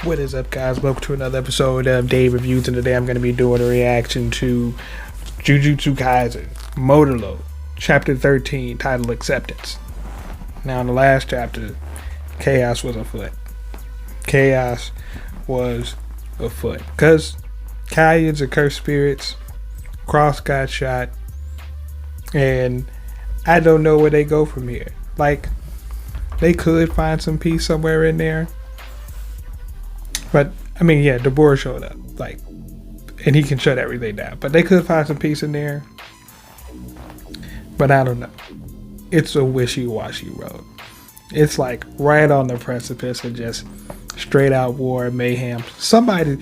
What is up, guys? Welcome to another episode of Dave Reviews, and today I'm going to be doing a reaction to Jujutsu Kaisen Modulo, Chapter 13, titled Acceptance. Now, in the last chapter, chaos was afoot. Chaos was afoot. Because Kaiens are cursed spirits, Cross got shot, and I don't know where they go from here. Like, they could find some peace somewhere in there. But, I mean, yeah, Dbor showed up, like, and he can shut everything down. But they could find some peace in there. But I don't know. It's a wishy-washy road. It's like right on the precipice of just straight out war and mayhem. Somebody,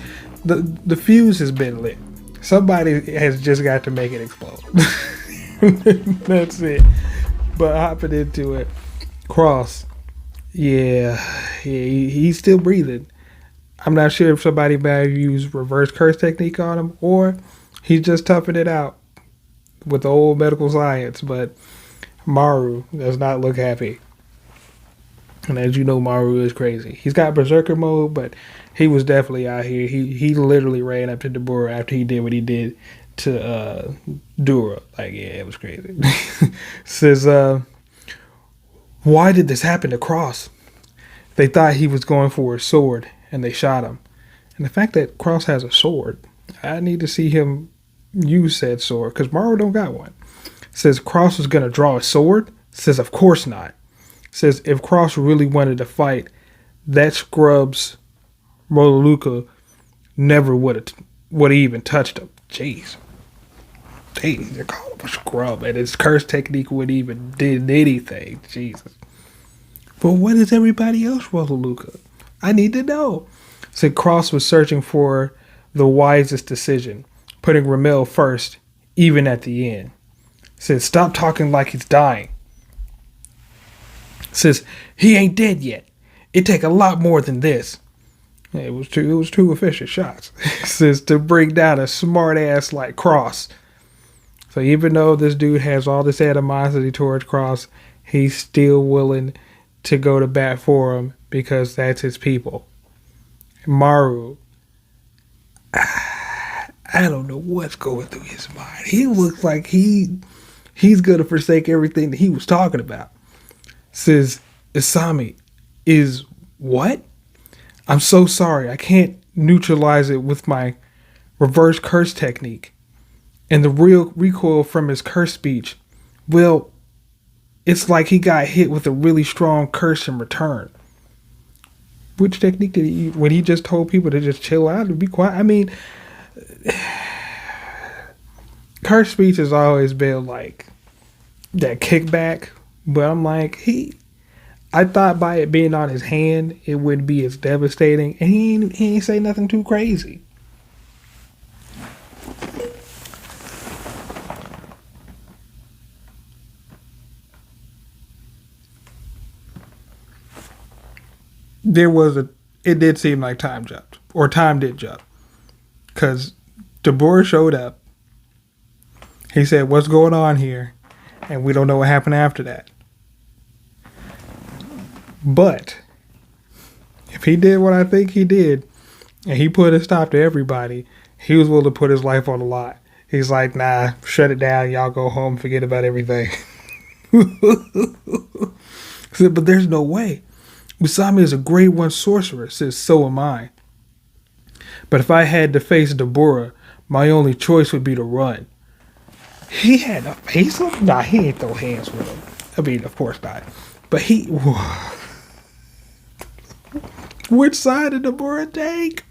the fuse has been lit. Somebody has just got to make it explode. That's it. But hopping into it, Cross, he's still breathing. I'm not sure if somebody might have used reverse curse technique on him, or he's just toughing it out with the old medical science. But Maru does not look happy. And as you know, Maru is crazy. He's got berserker mode, but he was definitely out here. He literally ran up to Dbor after he did what he did to Dura. Like, yeah, it was crazy. Says, why did this happen to Cross? They thought he was going for his sword, and they shot him. And the fact that Cross has a sword, I need to see him use said sword, because Maru don't got one. Says Cross was going to draw a sword? Says, of course not. Says if Cross really wanted to fight, that scrub's Moluka never would have even touched him. Jeez. They called him a scrub, and his curse technique wouldn't even did anything. Jesus. But what is everybody else Moluka? I need to know. Said Cross was searching for the wisest decision, putting Ramel first, even at the end. Said stop talking like he's dying. Says he ain't dead yet. It take a lot more than this. It was two efficient shots. Says to bring down a smart ass like Cross. So even though this dude has all this animosity towards Cross, he's still willing to go to bat for him because that's his people. Maru, I don't know what's going through his mind. He looks like he's gonna forsake everything that he was talking about. Says Isami is what? I'm so sorry. I can't neutralize it with my reverse curse technique. And the real recoil from his curse speech, well, it's like he got hit with a really strong curse in return. Which technique did he use? When he just told people to just chill out and be quiet? I mean, curse speech has always been like that kickback. But I'm like, I thought by it being on his hand, it wouldn't be as devastating. And he ain't say nothing too crazy. It did seem like time jumped. Or time did jump. Because Dbor showed up. He said, what's going on here? And we don't know what happened after that. But if he did what I think he did, and he put a stop to everybody, he was willing to put his life on the line. He's like, nah, shut it down. Y'all go home, forget about everything. Said, but there's no way. Usami is a grade 1 sorcerer. Says, so am I. But if I had to face Dbor, my only choice would be to run. He had to face him? Nah, he ain't throw hands with him. I mean, of course not. But which side did Dbor take?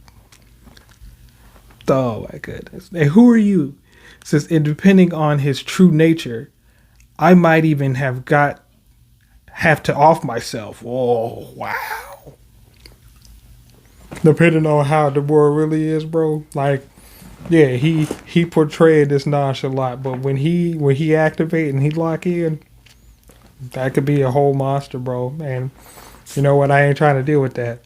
Oh my goodness. And who are you? Says, and depending on his true nature, I might even have to off myself. Oh, wow. Depending on how Dbor really is, bro. Like, yeah, he portrayed this nonchalant, but when he activate and he lock in, that could be a whole monster, bro. And you know what? I ain't trying to deal with that.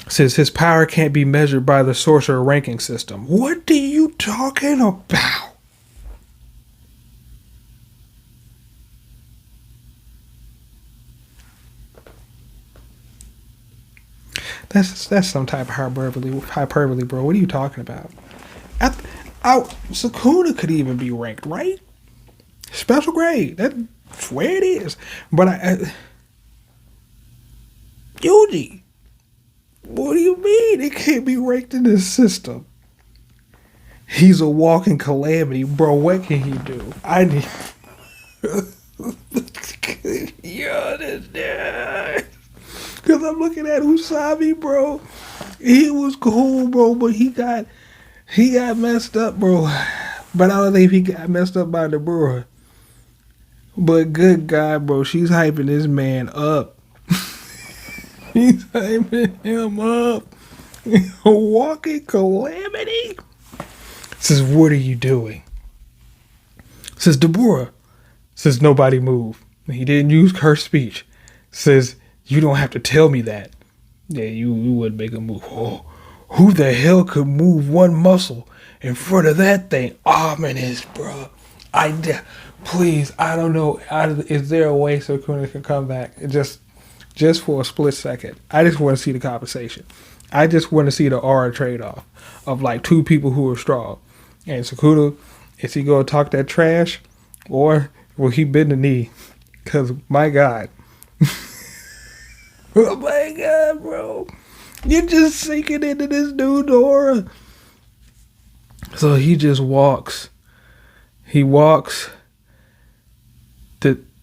Says his power can't be measured by the sorcerer ranking system. What are you talking about? That's some type of hyperbole, bro. What are you talking about? Sukuna could even be ranked, right? Special grade. That's where it is. But Yuji, what do you mean it can't be ranked in this system? He's a walking calamity, bro. What can he do? I need. Yo, this guy. Because I'm looking at Usami, bro. He was cool, bro, but he got messed up, bro. But I don't think he got messed up by Dbor. But good God, bro, she's hyping this man up. She's hyping him up. A walking calamity. Says, what are you doing? Says Dbor. Says nobody move. He didn't use cursed speech. Says you don't have to tell me that. Yeah, you wouldn't make a move. Oh, who the hell could move one muscle in front of that thing? Ominous, bro. Please, I don't know. Is there a way Sukuna can come back just for a split second? I just want to see the conversation. I just want to see the aura trade-off of like two people who are strong. And Sukuna, is he going to talk that trash? Or will he bend the knee? Because, my God. Oh, my God, bro. You're just sinking into this dude's aura. So he just walks. He walks.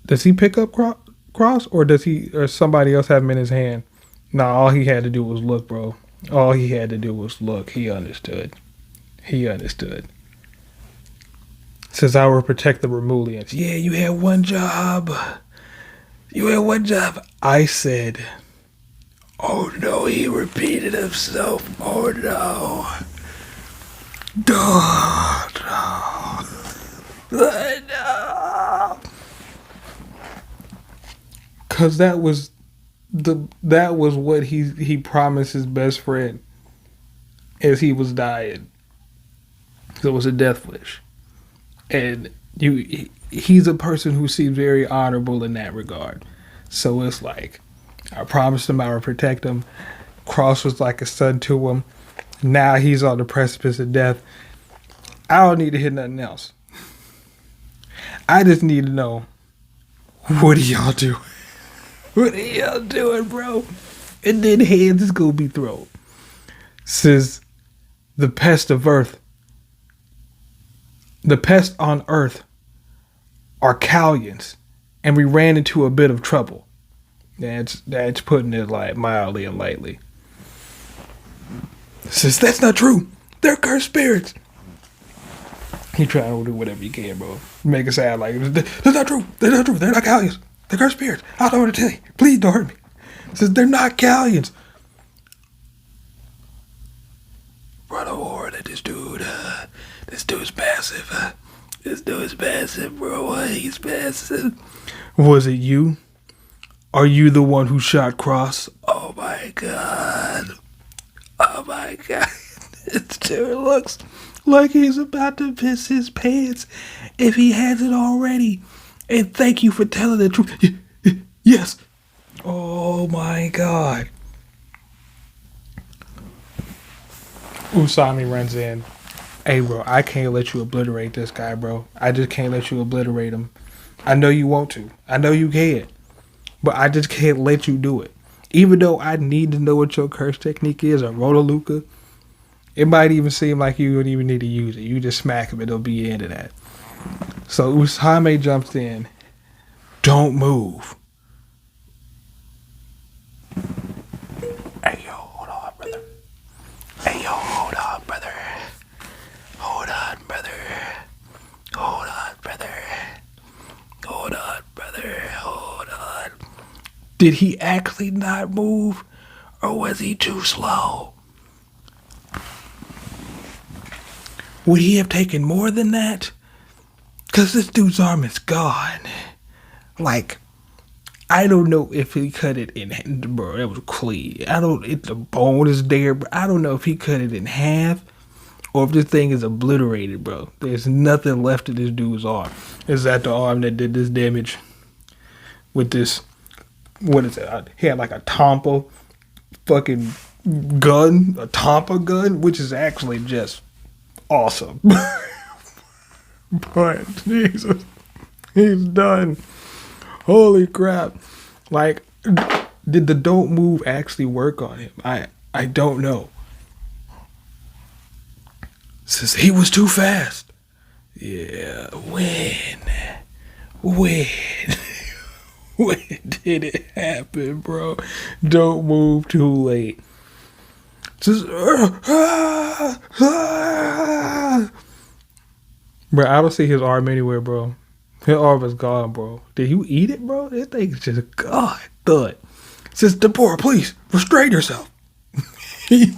Does he pick up Cross? Or or somebody else have him in his hand? Nah, all he had to do was look, bro. All he had to do was look. He understood. Says, I will protect the Romulians. Yeah, you had one job. I said, oh no, he repeated himself. Oh no. No. Cause that was what he promised his best friend as he was dying. So it was a death wish. And he's a person who seems very honorable in that regard. So it's like, I promised him I would protect him. Cross was like a son to him. Now he's on the precipice of death. I don't need to hear nothing else. I just need to know, what are y'all doing? What are y'all doing, bro? And then hands is gonna be thrown. Says, the pest on earth are Callians, and we ran into a bit of trouble. That's putting it like mildly and lightly. Says, that's not true. They're cursed spirits. He trying to do whatever he can, bro. Make it sound like that's not true. They're not true. They're not Callians. They're cursed spirits. I don't want to tell you. Please don't hurt me. Says they're not Callians. Brother Ward, this dude's massive. This dude's massive, bro. He's massive. Was it you? Are you the one who shot Cross? Oh my God. This dude looks like he's about to piss his pants if he hasn't already. And thank you for telling the truth. Yes. Oh my God. Usami runs in. Hey, bro, I can't let you obliterate this guy, bro. I just can't let you obliterate him. I know you want to. I know you can. But I just can't let you do it. Even though I need to know what your curse technique is, or Rotaluka, it might even seem like you wouldn't even need to use it. You just smack him and it'll be the end of that. So Usami jumps in. Don't move. Hey, yo, hold on, brother. Hey, yo, hold on, brother. Hold on, brother. Hold on, brother. Hold on, brother. Hold on. Did he actually not move? Or was he too slow? Would he have taken more than that? Because this dude's arm is gone. Like, I don't know if he cut it in, bro, that was clean. The bone is there, but I don't know if he cut it in half or if this thing is obliterated, bro. There's nothing left of this dude's arm. Is that the arm that did this damage with this, what is it? He had like a Tompa fucking gun, a Tampa gun, which is actually just awesome. But Jesus, he's done. Holy crap. Like, did the don't move actually work on him? I don't know. Says he was too fast. Yeah, when when did it happen, bro? Don't move too late. Says bro, I don't see his arm anywhere, bro. His arm is gone, bro. Did you eat it, bro? This thing's just God thud. Says Dbor, please restrain yourself. he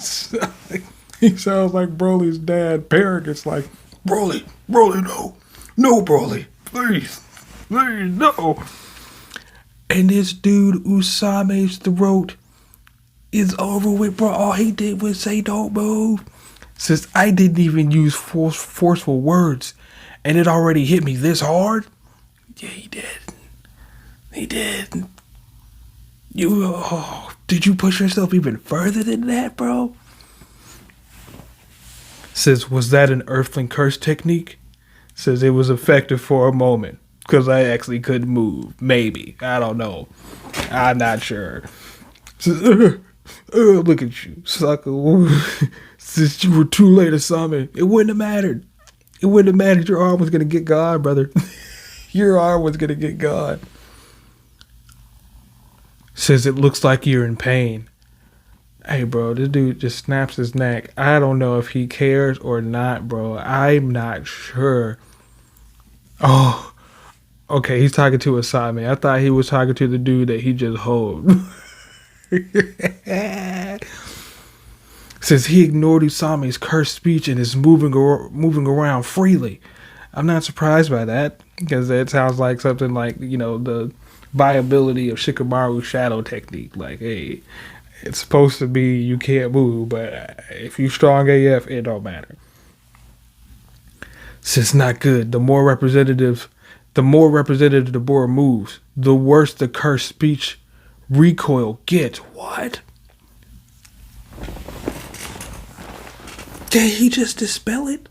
sounds like Broly's dad. Parrot gets like, Broly, no, Broly, please, no. And this dude Usame's throat is over with, bro. All he did was say don't move. Says I didn't even use forceful words, and it already hit me this hard. Yeah, he did. He did. Did you push yourself even further than that, bro? Says, was that an earthling curse technique? Says it was effective for a moment because I actually couldn't move. Maybe. I don't know. I'm not sure. Says, look at you, sucker. Since you were too late to summon, it wouldn't have mattered. It wouldn't have mattered. Your arm was going to get gone, brother. Your arm was going to get gone. Says it looks like you're in pain. Hey, bro, this dude just snaps his neck. I don't know if he cares or not, bro. I'm not sure. Oh, okay, he's talking to Asami. I thought he was talking to the dude that he just hold. Says he ignored Usami's cursed speech and is moving around freely. I'm not surprised by that, because it sounds like something like, the viability of Shikamaru's shadow technique. Like, hey, it's supposed to be you can't move, but if you strong AF, it don't matter. Says not good. The more representative Dbor moves, the worse the cursed speech recoil gets. What? Did he just dispel it?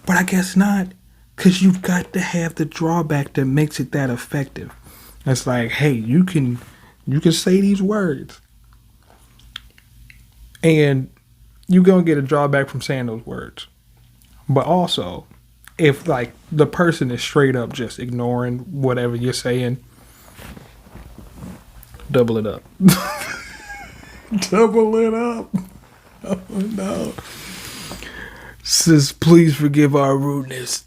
But I guess not, because you've got to have the drawback that makes it that effective. It's like, hey, you can say these words, and you're going to get a drawback from saying those words. But also, if like the person is straight up just ignoring whatever you're saying, double it up. Double it up. Oh no. Says, please forgive our rudeness.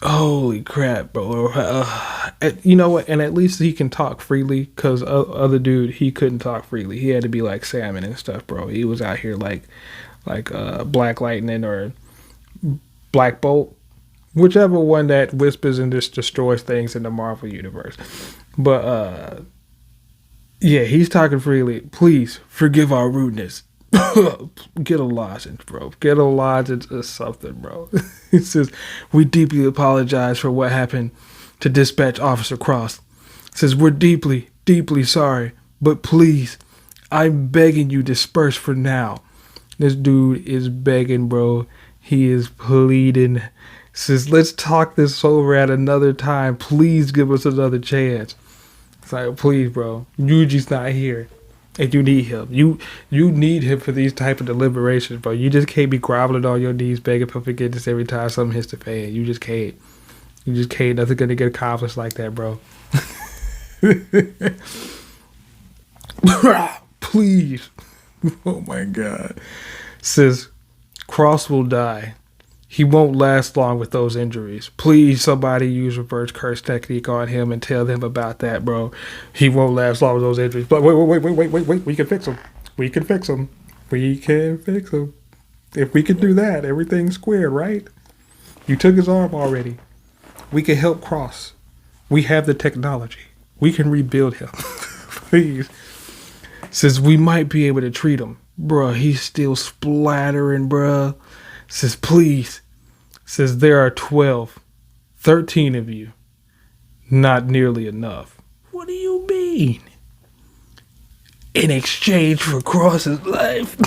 Holy crap, bro. You know what? And at least he can talk freely, because other dude, he couldn't talk freely. He had to be like Salmon and stuff, bro. He was out here like Black Lightning or Black Bolt, whichever one that whispers and just destroys things in the Marvel universe. But yeah, he's talking freely. Please forgive our rudeness. Get a lozenge, bro. Get a lozenge or something, bro. He says, we deeply apologize for what happened to Dispatch Officer Cross. Says, we're deeply, deeply sorry, but please, I'm begging you, disperse for now. This dude is begging, bro. He is pleading. Says, let's talk this over at another time. Please give us another chance. It's like, please, bro. Yuji's not here. And you need him. You need him for these type of deliberations, bro. You just can't be groveling on your knees, begging for forgiveness every time something hits the fan. You just can't. You just can't. Nothing's gonna get accomplished like that, bro. Please. Oh my God. Says, Cross will die. He won't last long with those injuries. Please, somebody use reverse curse technique on him and tell them about that, bro. He won't last long with those injuries. But wait. We can fix him. We can fix him. If we can do that, everything's squared, right? You took his arm already. We can help Cross. We have the technology. We can rebuild him. Please. Says we might be able to treat him. Bruh, he's still splattering, bruh. Says, please. Says, there are 12, 13 of you. Not nearly enough. What do you mean? in exchange for Cross's life.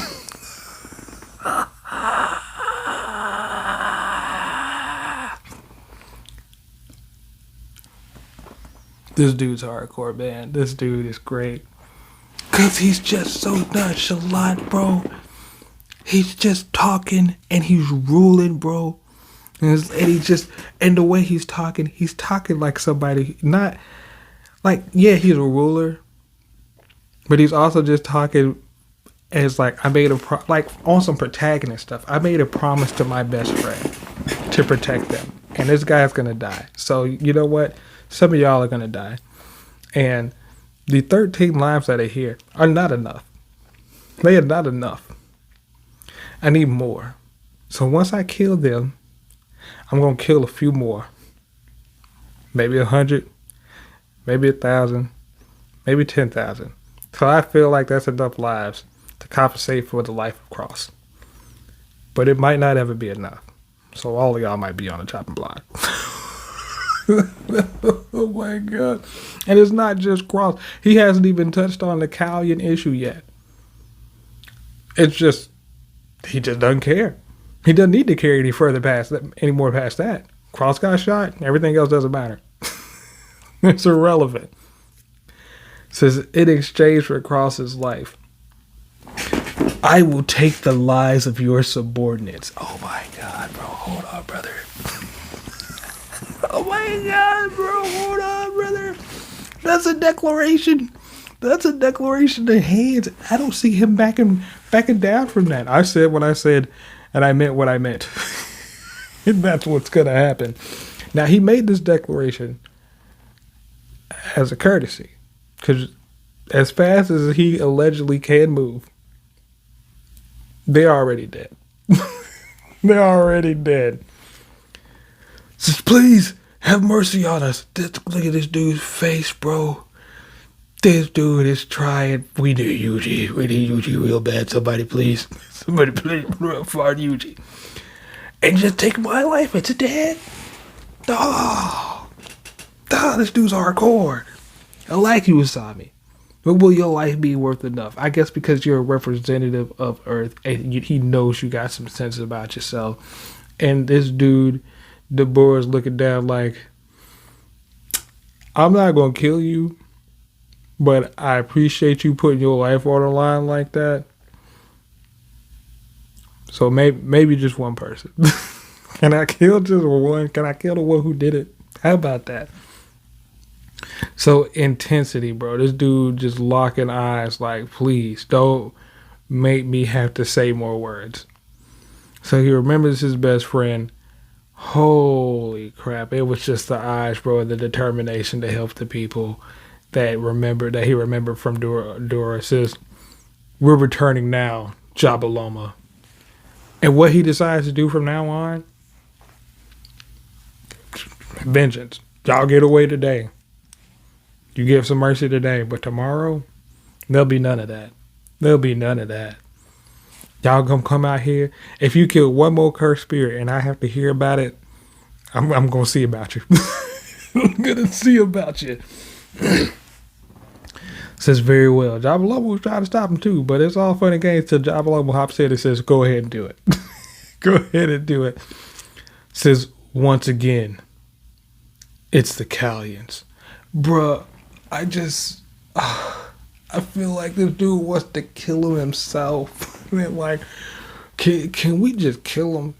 This dude's hardcore, man. This dude is great. Because he's just so nonchalant, bro. He's just talking and he's ruling, bro. And the way he's talking like somebody, not like, yeah, he's a ruler, but he's also just talking as like, like on some protagonist stuff. I made a promise to my best friend to protect them, and this guy's gonna die. So you know what? Some of y'all are gonna die, and the 13 lives that are here are not enough. They are not enough. I need more. So once I kill them, I'm gonna kill a few more. Maybe 100, maybe 1,000, maybe 10,000. So I feel like that's enough lives to compensate for the life of Cross. But it might not ever be enough. So all of y'all might be on the chopping block. Oh my God. And it's not just Cross. He hasn't even touched on the Callion issue yet. It's just, he just doesn't care. He doesn't need to care any more past that. Cross got shot. Everything else doesn't matter. It's irrelevant. It says, in exchange for Cross's life, I will take the lives of your subordinates. Oh my God, bro. Hold on, brother. Oh my God, bro. Hold on, brother. That's a declaration. That's a declaration of hands. I don't see him backing down from that. I said what I said, and I meant what I meant. And that's what's going to happen. Now, he made this declaration as a courtesy, because as fast as he allegedly can move, they're already dead. They're already dead. Says, please have mercy on us. Look at this dude's face, bro. This dude is trying. We need Yuji. We need Yuji real bad. Somebody please. Somebody please find Yuji. And just take my life. It's dead. Oh, this dude's hardcore. I like you, Usami. But will your life be worth enough? I guess because you're a representative of Earth and he knows you got some sense about yourself. And this dude, Dbor, is looking down like, I'm not going to kill you, but I appreciate you putting your life on the line like that. So maybe just one person. Can I kill just one? Can I kill the one who did it? How about that? So intensity, bro. This dude just locking eyes like, please don't make me have to say more words. So he remembers his best friend. Holy crap. It was just the eyes, bro, and the determination to help the people that he remembered from Dora. It says, we're returning now, Jabaloma. And what he decides to do from now on, vengeance. Y'all get away today. You give some mercy today, but tomorrow, there'll be none of that. There'll be none of that. Y'all gonna come out here. If you kill one more cursed spirit and I have to hear about it, I'm gonna see about you. I'm gonna see about you. Says very well. Jabaloma was trying to stop him too, but it's all fun and games till Jabaloma hops in and says, go ahead and do it. Go ahead and do it. Says once again, it's the Callions. Bruh, I feel like this dude wants to kill him himself. And like, can we just kill him?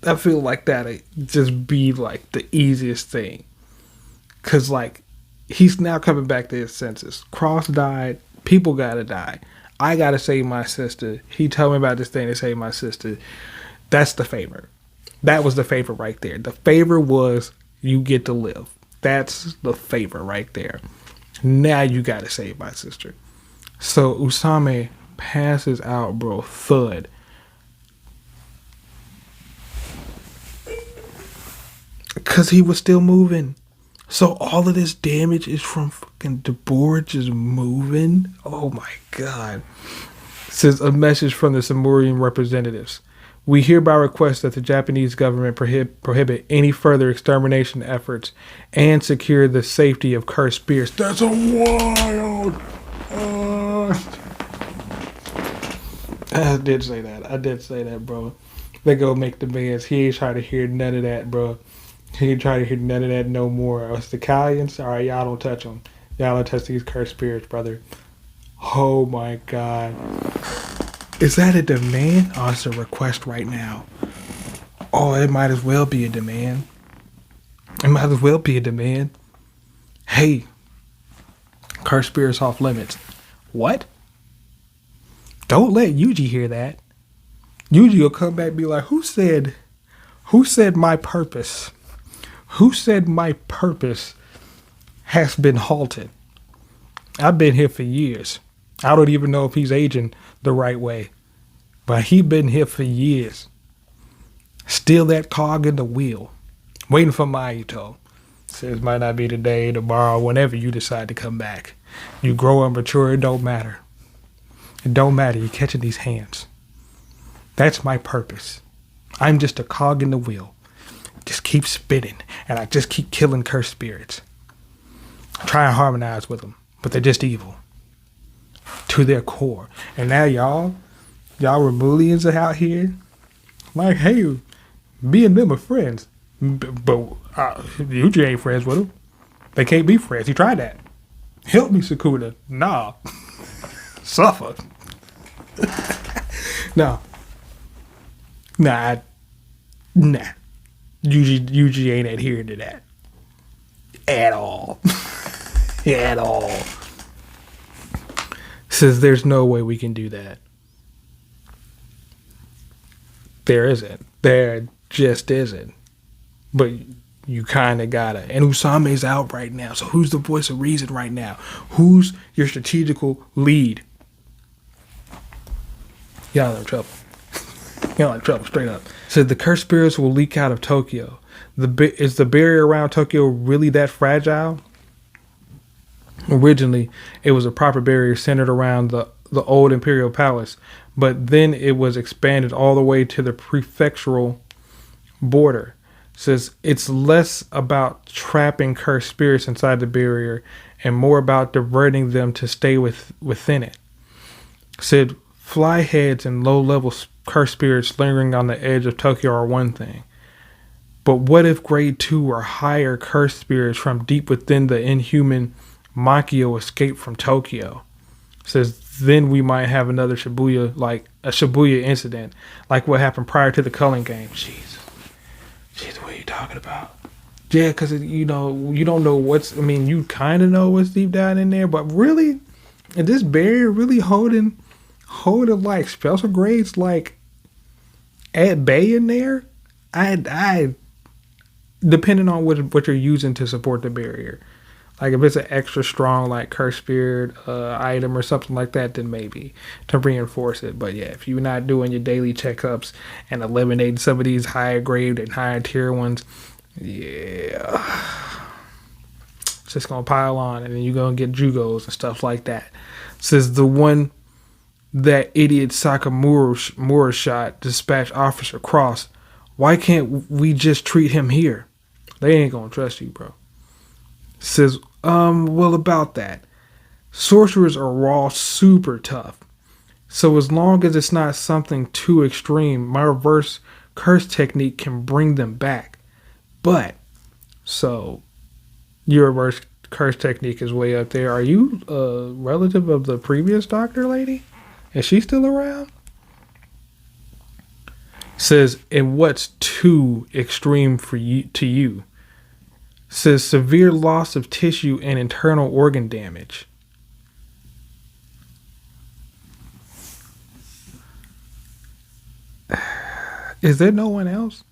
I feel like that'd just be like the easiest thing. Cause like, he's now coming back to his senses. Cross died. People gotta die. I gotta save my sister. He told me about this thing to save my sister. That's the favor. That was the favor right there. The favor was you get to live. That's the favor right there. Now you gotta save my sister. So Usami passes out, bro. Thud. Because he was still moving. So all of this damage is from fucking Dbor just moving. Oh my God. It says a message from the Samurian representatives. We hereby request that the Japanese government prohibit any further extermination efforts and secure the safety of cursed spirits. That's a wild. I did say that. I did say that, bro. They go make demands. He ain't trying to hear none of that, bro. He ain't trying to hear none of that no more. It's the Callians. All right, y'all don't touch them. Y'all don't touch these cursed spirits, brother. Oh my God. Is that a demand? Oh, it's a request right now. Oh, it might as well be a demand. It might as well be a demand. Hey, cursed spirits off limits. What? Don't let Yuji hear that. Yuji will come back and be like, who said my purpose? Who said my purpose has been halted? I've been here for years. I don't even know if he's aging the right way. But he been here for years. Still that cog in the wheel. Waiting for Mayuto. Says might not be today, tomorrow, whenever you decide to come back. You grow and mature, it don't matter. It don't matter, you're catching these hands. That's my purpose. I'm just a cog in the wheel. Just keep spinning, and I just keep killing cursed spirits. I try and harmonize with them, but they're just evil. To their core. And now y'all Remulians are out here. Like, hey, me and them are friends. But Yuji ain't friends with them. They can't be friends. He tried that. Help me, Sukuna. Nah. Suffer. No. Nah. Yuji ain't adhering to that. At all. At all. Says there's no way we can do that. There isn't. There just isn't. But you kind of gotta. And Usame's out right now. So who's the voice of reason right now? Who's your strategical lead? Y'all in trouble. Y'all in trouble, straight up. Said the cursed spirits will leak out of Tokyo. Is the barrier around Tokyo really that fragile? Originally, it was a proper barrier centered around the old imperial palace, but then it was expanded all the way to the prefectural border. Says it's less about trapping cursed spirits inside the barrier and more about diverting them to stay within it. Said fly heads and low-level cursed spirits lingering on the edge of Tokyo are one thing. But what if grade 2 or higher cursed spirits from deep within the inhuman Makio escape from Tokyo? Says then we might have another Shibuya, like a Shibuya incident, like what happened prior to the Culling game. Jeez, what are you talking about? Yeah, because you don't know you kind of know what's deep down in there, but really, is this barrier really holding like special grades like at bay in there? I depending on what you're using to support the barrier. Like if it's an extra strong like cursed spirit item or something like that, then maybe to reinforce it. But yeah, if you're not doing your daily checkups and eliminating some of these higher grade and higher tier ones, yeah, it's just gonna pile on, and then you're gonna get Jugos and stuff like that. Says the one that idiot Sakamura shot dispatch Officer Cross. Why can't we just treat him here? They ain't gonna trust you, bro. Says, well, about that. Sorcerers are raw super tough. So as long as it's not something too extreme, my reverse curse technique can bring them back. But, so, your reverse curse technique is way up there. Are you a relative of the previous doctor lady? Is she still around? Says, and what's too extreme for you to you? Says severe loss of tissue and internal organ damage. Is there no one else?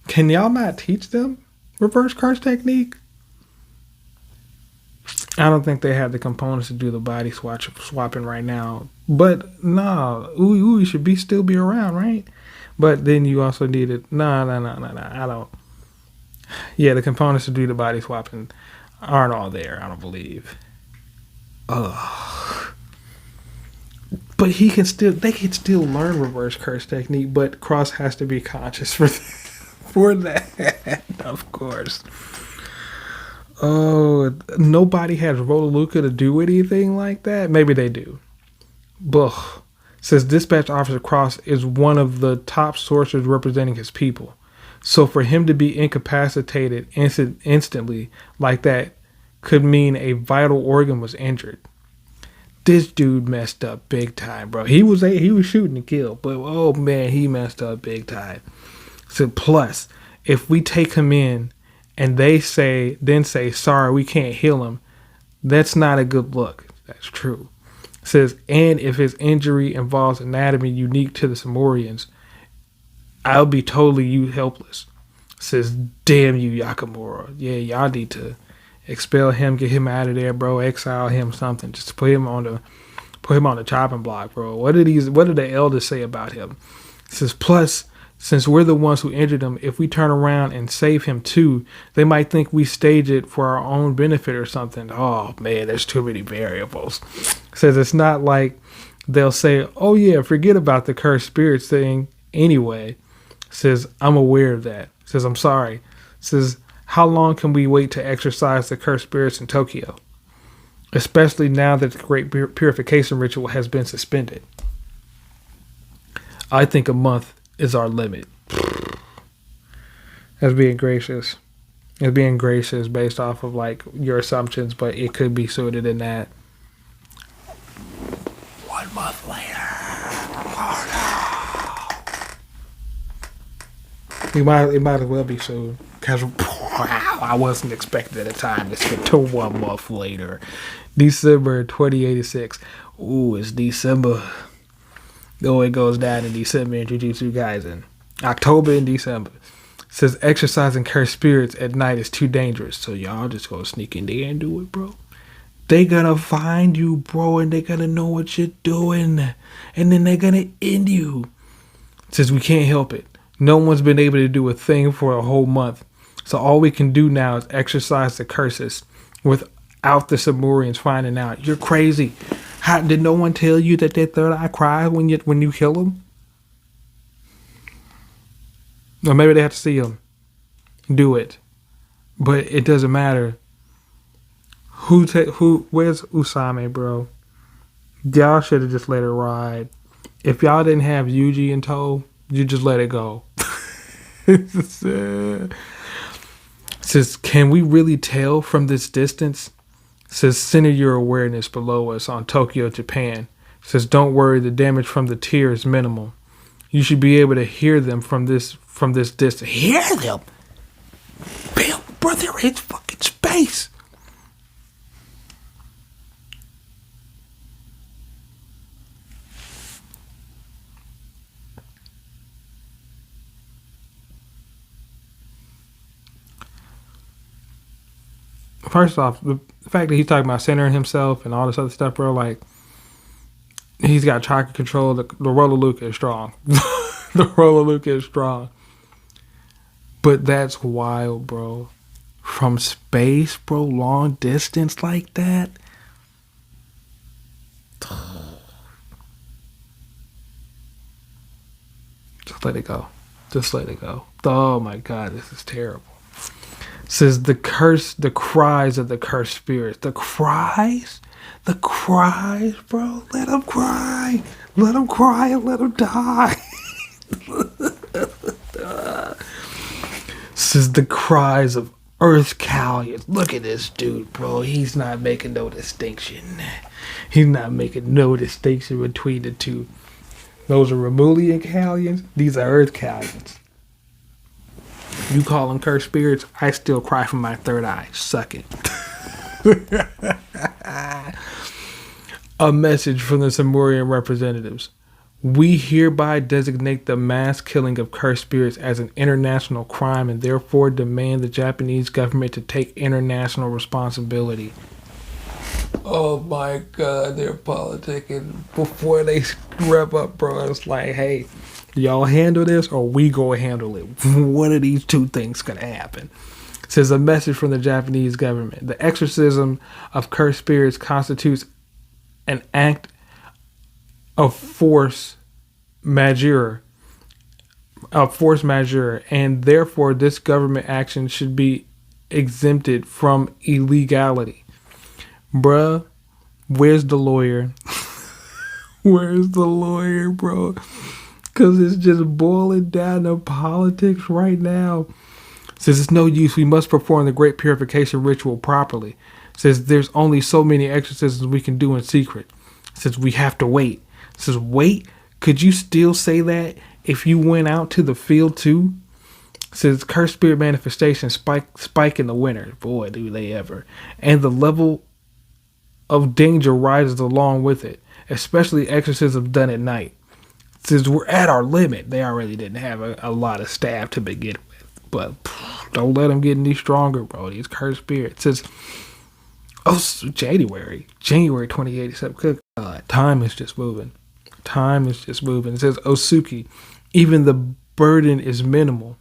Can y'all not teach them reverse curse technique? I don't think they have the components to do the body swapping right now. But nah, Ui should still be around, right? But then you also need it. Nah. I don't. Yeah, the components to do the body swapping aren't all there, I don't believe. Ugh. But they can still learn reverse curse technique, but Cross has to be conscious for that, of course. Oh, nobody has Rotaluka to do anything like that? Maybe they do. Ugh. Says Dispatch Officer Cross is one of the top sorcerers representing his people. So for him to be incapacitated instantly like that could mean a vital organ was injured. This dude messed up big time, bro. He was shooting to kill, but oh man, he messed up big time. So plus, if we take him in and they say sorry, we can't heal him, that's not a good look. That's true. It says, and if his injury involves anatomy unique to the Samorians, I'll be totally helpless. It says, damn you, Yakamura. Yeah, y'all need to expel him, get him out of there, bro. Exile him, something. Just put him on the chopping block, bro. What did the elders say about him? It says, plus, since we're the ones who injured him, if we turn around and save him too, they might think we stage it for our own benefit or something. Oh man, there's too many variables. It says it's not like they'll say, oh yeah, forget about the cursed spirits thing anyway. It says, I'm aware of that. It says, I'm sorry. It says, how long can we wait to exorcise the cursed spirits in Tokyo? Especially now that the great purification ritual has been suspended. I think a month is our limit. That's being gracious. It's being gracious based off of like your assumptions, but it could be sooner than that. 1 month later. It might as well be soon. Because I wasn't expecting at the time to skip to 1 month later. December 2086. Ooh, it's December. Oh, it goes down in December in Jujutsu Kaisen. October and December. It says exercising cursed spirits at night is too dangerous. So y'all just go sneak in there and do it, bro. They gonna find you, bro, and they gonna know what you're doing. And then they're gonna end you. It says we can't help it. No one's been able to do a thing for a whole month. So all we can do now is exercise the curses without the Samorians finding out. You're crazy. How, did no one tell you that their third eye cries when you kill them? Or maybe they have to see them. Do it. But it doesn't matter. Where's Usame, bro? Y'all should have just let it ride. If y'all didn't have Yuji in tow, you just let it go. Says, can we really tell from this distance? Says, center your awareness below us on Tokyo, Japan. Says, don't worry, the damage from the tear is minimal. You should be able to hear them from this distance. Hear them? Bill, brother, it's fucking space. First off, the fact that he's talking about centering himself and all this other stuff, bro, like, he's got chakra control. The roller Luca is strong. The roller Luca is strong. But that's wild, bro. From space, bro, long distance like that. Just let it go. Just let it go. Oh my God, this is terrible. Says the cries of the cursed spirits. The cries, bro. Let them cry. Let them cry and let them die. Says the cries of Earth Callions. Look at this dude, bro. He's not making no distinction. He's not making no distinction between the two. Those are Romulian Callions. These are Earth Callions. You call them cursed spirits, I still cry from my third eye. Suck it. A message from the Samorian representatives. We hereby designate the mass killing of cursed spirits as an international crime and therefore demand the Japanese government to take international responsibility. Oh my God, they're politicking before they rev up, bro. It's like, hey, y'all handle this or we go handle it. One of these two things gonna happen. It says a message from the Japanese government. The exorcism of cursed spirits constitutes an act of force majeure, and therefore this government action should be exempted from illegality. Bruh, where's the lawyer? Where's the lawyer, bro? Because it's just boiling down to politics right now. Says it's no use. We must perform the great purification ritual properly. Says there's only so many exorcisms we can do in secret. Says we have to wait. Says wait. Could you still say that if you went out to the field too? Says cursed spirit manifestation spike in the winter. Boy, do they ever. And the level of danger rises along with it, especially exorcisms done at night. Says we're at our limit. They already didn't have a lot of staff to begin with, but don't let them get any stronger, bro. These cursed spirits. Says January 2087. Good God, time is just moving. Time is just moving. It says Osuki, even the burden is minimal.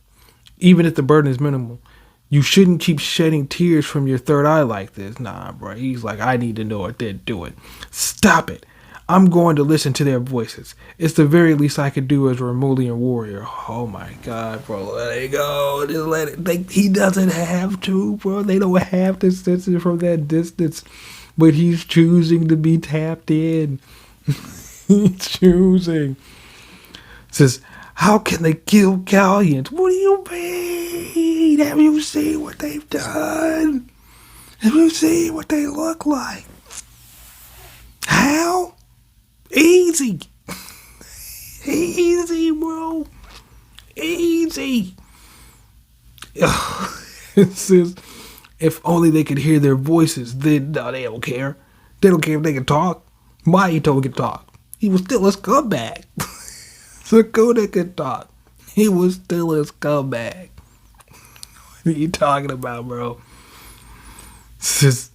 Even if the burden is minimal, you shouldn't keep shedding tears from your third eye like this. Nah, bro. He's like, I need to know it, then do it. Stop it. I'm going to listen to their voices. It's the very least I could do as a Romulian warrior. Oh my God, bro. Let it go. Just let it. He doesn't have to, bro. They don't have to sense it from that distance. But he's choosing to be tapped in. He's choosing. Says, how can they kill Galleons? What do you mean? Have you seen what they've done? Have you seen what they look like? How? Easy. Easy, bro. Easy. It says, if only they could hear their voices, then no, they don't care. They don't care if they can talk. Why told he could talk? He was still a scumbag. Sakuna could talk. He was still a scumbag. What are you talking about, bro? Says,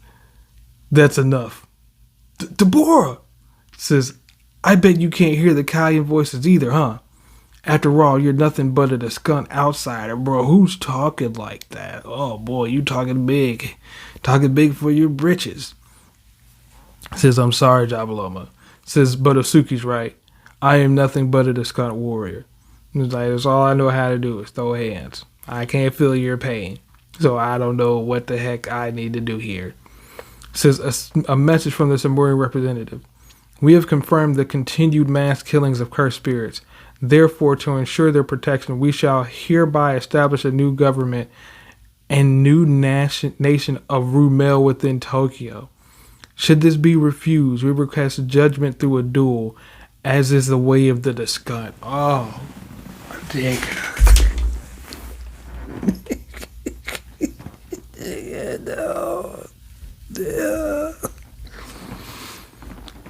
that's enough. Dbor says, I bet you can't hear the Kallian voices either, huh? After all, you're nothing but a skunk outsider, bro. Who's talking like that? Oh, boy, you talking big. Talking big for your britches. Says, I'm sorry, Jabaloma. Says, but Osuki's right. I am nothing but a discount warrior. It's like, that's all I know how to do is throw hands. I can't feel your pain, so I don't know what the heck I need to do here. Says a message from the Samurian representative. We have confirmed the continued mass killings of cursed spirits. Therefore, to ensure their protection, we shall hereby establish a new government and new nation of Rumel within Tokyo. Should this be refused, we request judgment through a duel, as is the way of the discunt. Oh, dick. No. Yeah.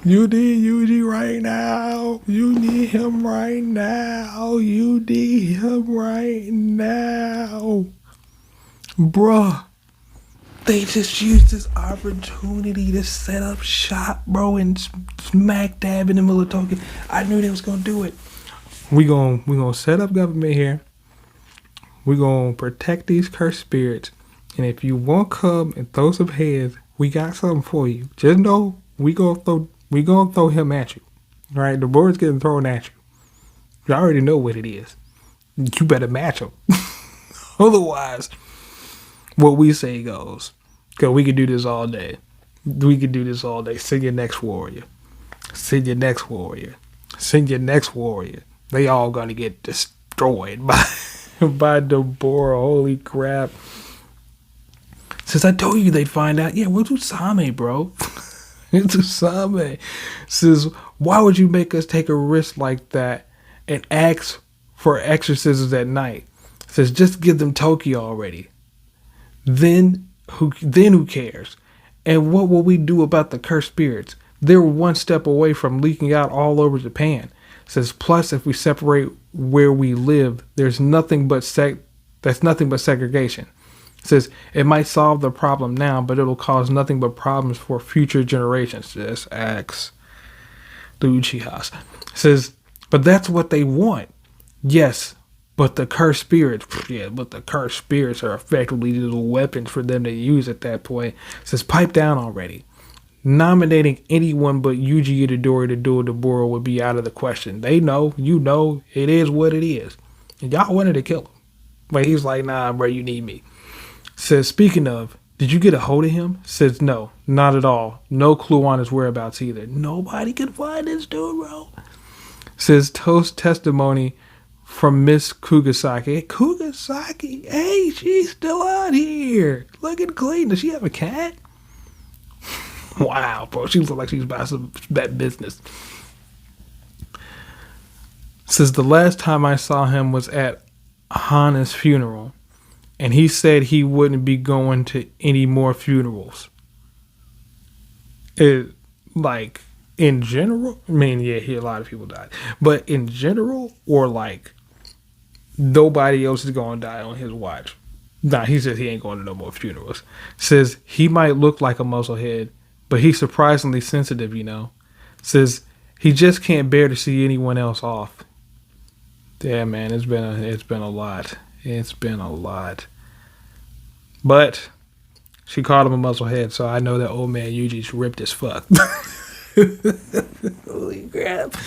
You need Yuji right now. You need him right now. You need him right now. Bruh. They just used this opportunity to set up shop, bro, and smack dab in the middle of Tokyo. I knew they was gonna do it. We gonna set up government here. We gonna protect these cursed spirits, and if you won't come and throw some heads, we got something for you. Just know we gonna throw him at you. All right, the board's getting thrown at you. You already know what it is. You better match him. Otherwise, what we say goes. Because we can do this all day. We can do this all day. Send your next warrior. Send your next warrior. Send your next warrior. They all gonna get destroyed by Dbor. Holy crap. Since I told you they'd find out. Yeah, we'll do Same, bro. It's Same. Says, why would you make us take a risk like that and ask for exorcisms at night? Says, just give them Tokyo already. Then who cares? And what will we do about the cursed spirits? They're one step away from leaking out all over Japan. Says, plus if we separate where we live, there's nothing but segregation. Says, it might solve the problem now, but it'll cause nothing but problems for future generations. Just ask the Uchihas. Says, but that's what they want. Yes, but the cursed spirits, are effectively little weapons for them to use at that point. Says, pipe down already. Nominating anyone but Yuji Itadori to duel Dbor would be out of the question. They know, you know, it is what it is. And y'all wanted to kill him. But he's like, nah, bro, you need me. Says, speaking of, Did you get a hold of him? Says, no, not at all. No clue on his whereabouts either. Nobody can find this dude, bro. Says, toast testimony from Miss Kugasaki. Hey, Kugasaki, hey, she's still out here. Looking clean. Does she have a cat? Wow, bro. She looks like she's about some bad business. Says, the last time I saw him was at Hana's funeral. And he said he wouldn't be going to any more funerals. Like, in general, I mean, yeah, a lot of people died. But in general, or like, nobody else is going to die on his watch. Nah, he says he ain't going to no more funerals. Says he might look like a musclehead, but he's surprisingly sensitive, you know. Says he just can't bear to see anyone else off. Yeah, man, it's been a lot. It's been a lot. But she called him a musclehead, so I know that old man Yuji's ripped as fuck. Holy crap.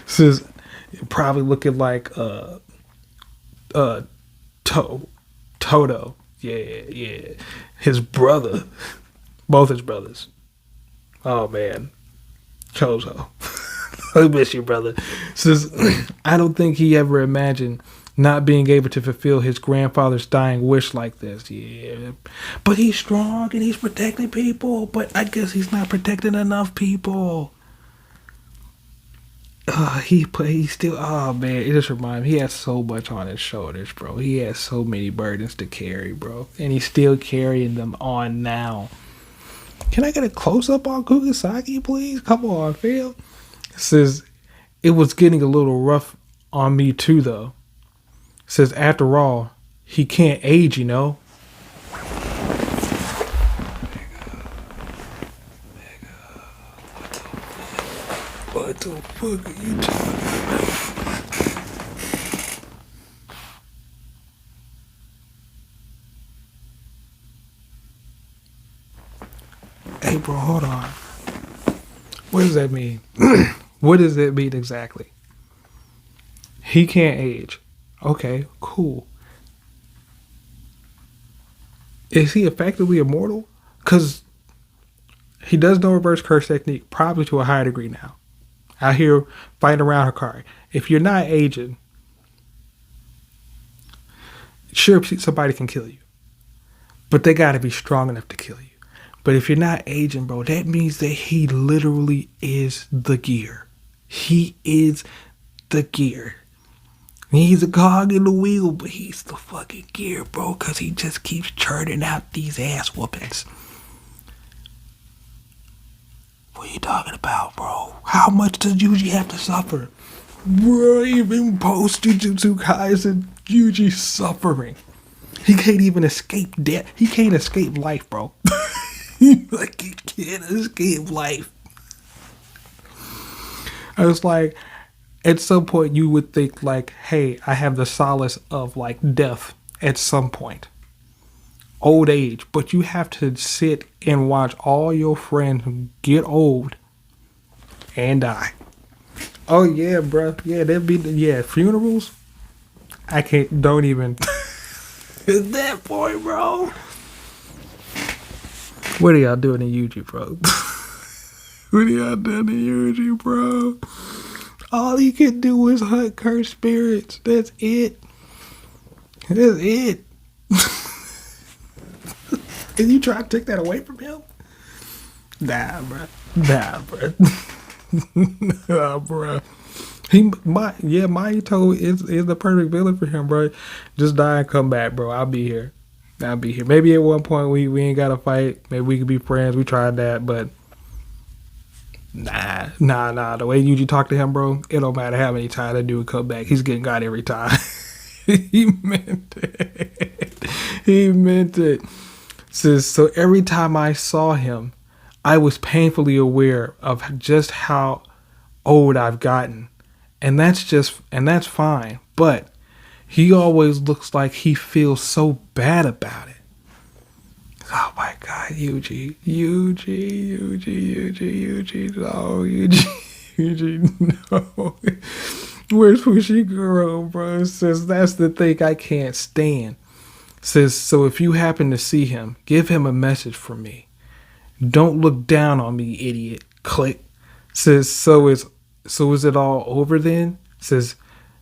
Says probably looking like Toto. Yeah. His brother. Both his brothers. Oh man. Chozo. I miss you, brother. Says I don't think he ever imagined not being able to fulfill his grandfather's dying wish like this. Yeah. But he's strong and he's protecting people. But I guess he's not protecting enough people. He still, oh man, it just reminds me, he has so much on his shoulders, bro. He has so many burdens to carry, bro. And he's still carrying them on now. Can I get a close-up on Kugasaki, please? Come on, Phil. Says, it was getting a little rough on me too, though. Says, after all, he can't age, you know. What the fuck are you talking about? Hey, bro, hold on. What does that mean? What does that mean exactly? He can't age. Okay, cool. Is he effectively immortal? Because he does know reverse curse technique, probably to a high degree now. Out here fighting around Hikari. If you're not aging, sure, somebody can kill you. But they got to be strong enough to kill you. But if you're not aging, bro, that means that he literally is the gear. He is the gear. He's a cog in the wheel, but he's the fucking gear, bro, because he just keeps churning out these ass whoopings. What are you talking about, bro? How much does Yuji have to suffer? Bro, even post Jujutsu Kaisen, Yuji's suffering. He can't even escape death. He can't escape life, bro. Like, he can't escape life. I was like, at some point you would think like, hey, I have the solace of like death at some point. Old age. But you have to sit and watch all your friends get old and die. Oh yeah, bro. Yeah, funerals. I don't even. At that point, bro. What are y'all doing in Yuji, bro? What are y'all doing in Yuji, bro? All he can do is hunt cursed spirits. That's it. That's it. And you try to take that away from him? Nah, bro. Nah, bro. Mahito is the perfect villain for him, bro. Just die and come back, bro. I'll be here. Maybe at one point we ain't gotta fight. Maybe we could be friends. We tried that, but nah. The way Yuji talk to him, bro, it don't matter how many times that dude come back. He's getting got every time. He meant it. So every time I saw him, I was painfully aware of just how old I've gotten. And that's fine. But he always looks like he feels so bad about it. Oh my God, Yuji, no, Yuji, no. Where's Fushiguro, bro? Says that's the thing I can't stand. Says, so if you happen to see him, give him a message from me. Don't look down on me, idiot. Click. Says, so is it all over then? Says,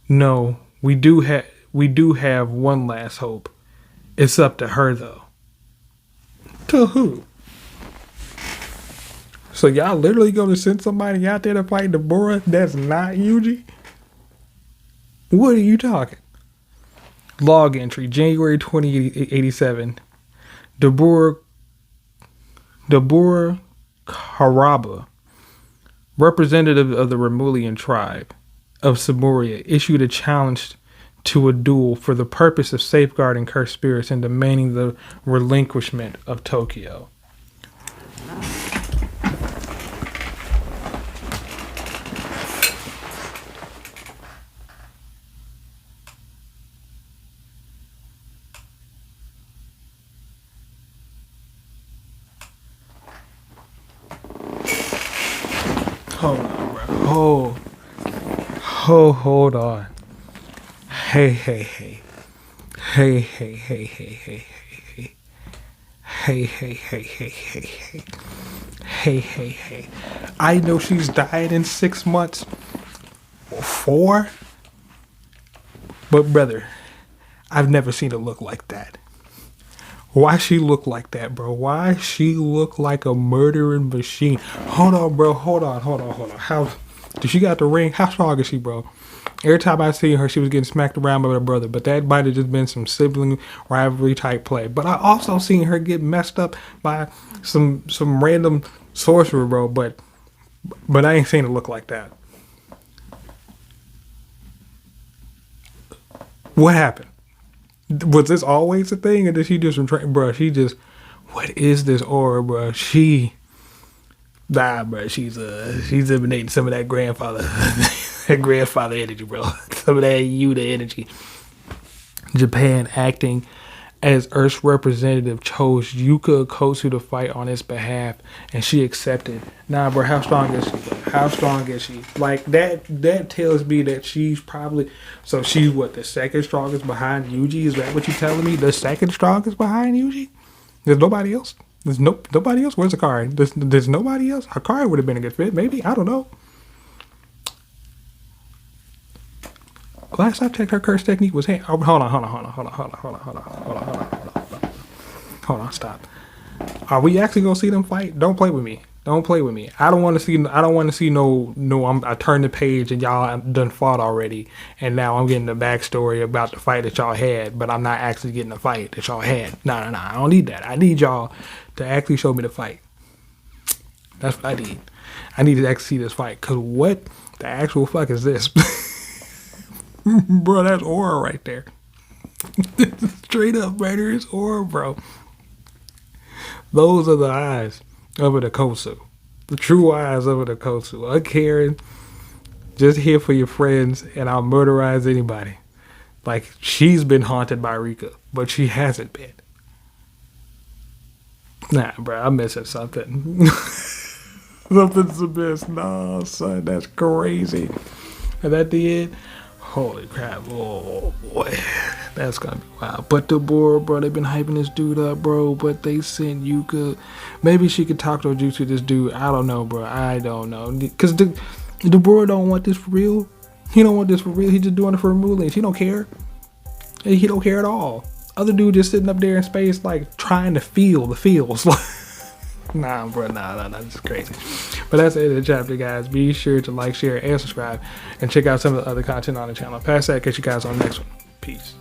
no, we do have one last hope. It's up to her though. To who? So y'all literally gonna send somebody out there to fight Dbor that's not Yuji? What are you talking? Log entry, January 2087. Dbor Karaba, representative of the Romulian tribe of Saburia, issued a challenge to a duel for the purpose of safeguarding cursed spirits and demanding the relinquishment of Tokyo. Hold on, bro. Hold on. Hey. Hey. I know she's dying in 6 months. 4? But brother, I've never seen her look like that. Why she look like that, bro? Why she look like a murdering machine? Hold on, bro. Hold on. How did she got the ring? How strong is she, bro? Every time I see her, she was getting smacked around by her brother. But that might have just been some sibling rivalry type play. But I also seen her get messed up by some random sorcerer, bro. But I ain't seen it look like that. What happened? Was this always a thing, or did she just bro? What is this aura, bro? Bro. She's emanating some of that grandfather, that grandfather energy, bro. Some of that Yuta energy. Japan acting as Earth's representative chose Yuka Okosu to fight on its behalf, and she accepted. Nah, bro, how strong is she, bro? How strong is she? Like, that tells me that she's probably... So she's what, the second strongest behind Yuji? Is that what you're telling me? The second strongest behind Yuji? There's nobody else? There's nobody else? Where's Hikari? There's nobody else? Hikari would have been a good fit, maybe. I don't know. Last I checked, her curse technique was hand. Oh, hold on, stop. Are we actually gonna see them fight? Don't play with me. I don't want to see no. I turned the page and y'all done fought already, and now I'm getting the backstory about the fight that y'all had, but I'm not actually getting the fight that y'all had. No. I don't need that. I need y'all to actually show me the fight. That's what I need. I need to actually see this fight. Cause what the actual fuck is this? Bro, that's aura right there. Straight up murderous aura, bro. Those are the eyes of an Okosu. The true eyes of an Okosu. Uncaring, just here for your friends, and I'll murderize anybody. Like, she's been haunted by Rika, but she hasn't been. Nah, bro, I'm missing something. Something's amiss. Nah, son, that's crazy. And at the end, holy crap, oh boy, that's gonna be wild. But Dbor, bro, they've been hyping this dude up, bro, but they sent Yuka. Maybe she could talk to Jujutsu this dude. I don't know, bro. I don't know. Because Dbor don't want this for real. He don't want this for real. He's just doing it for Romulians. He don't care. He don't care at all. Other dude just sitting up there in space, like, trying to feel the feels. Nah, bro, nah, this is crazy. But that's the end of the chapter, guys. Be sure to like, share, and subscribe, and check out some of the other content on the channel. Pass that, catch you guys on the next one. Peace.